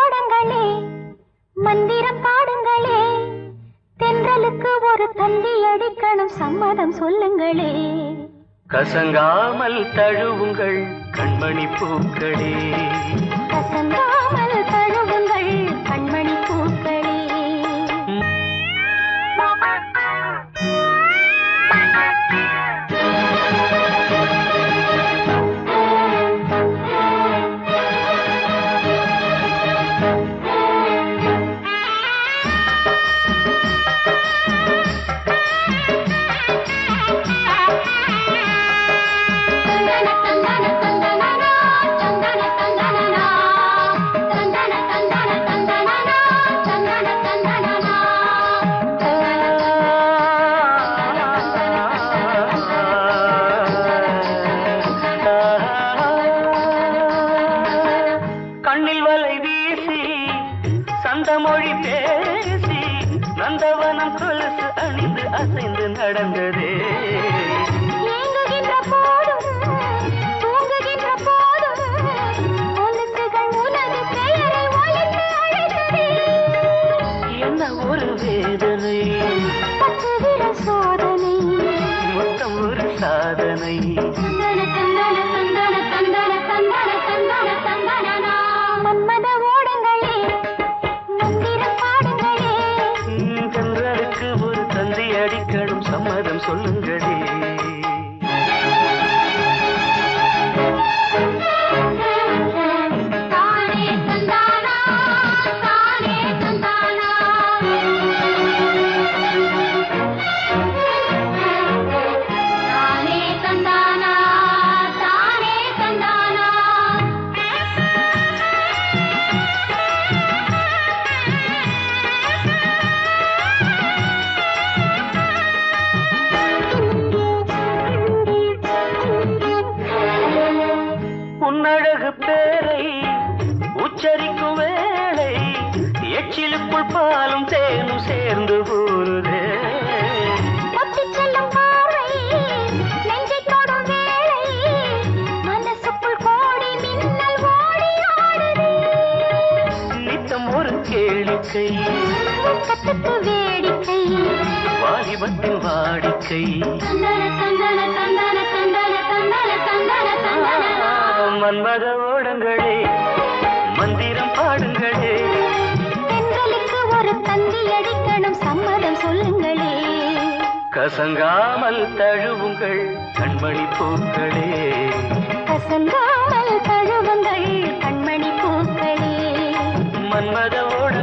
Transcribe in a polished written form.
ஓடங்களே மந்திரம் பாடுங்களே தென்றலுக்கு ஒரு தந்தி அடிக்கணும் சம்மதம் சொல்லுங்களே கசங்காமல் தழுவுங்கள் கண்மணி பூக்களே கசங்காமல் தழுவுங்கள் கண்மணி பூக்களே மொழி பேசி நந்தவனம் கொலுசு அணிந்து அசைந்து நடந்ததே ஏங்குகின்ற போதும் தூங்குகின்ற போதும் கொலுசுகள் உனது பெயரை ஒலித்து அழைத்ததே என்ன ஒரு வேதனை பத்து விரல் சோதனை மொத்தம் ஒரு சாதனை தந்தன தந்தன தந்தன தந்தன தந்தன தந்தன தந்தனா மன்மத ஓடங்களே மந்திரம் பாடுங்களே தென்றலுக்கு ஒரு தந்தி அடிக்கணும் சம்மதம் சொல்லுங்களே உன்னழகு பேரை உச்சரிக்கும் வேளை எச்சிலுக்குள் பாலும் தேனும் சேர்ந்து போருதே செல்லும் பார்வை நெஞ்சை தொடும் வேளை மனசுக்குள் கோடி மின்னல் ஓடி ஆடுதே நித்தம் ஒரு கேளிக்கை கட்டுக்கு வேடிக்கை வாலிபத்தின் வாடிக்கை தந்தன தந்தன தந்தன தந்தன தந்தன தந்தன தந்தனா மன்மத ஓடங்களே மந்திரம் பாடுங்களே தென்றலுக்கு ஒரு தந்தி அடிக்கணும் சம்மதம் சொல்லுங்களே கசங்காமல் தழுவுங்கள் கண்மணி பூக்களே கசங்காமல் தழுவுங்கள் கண்மணி பூக்களே மன்மத ஓட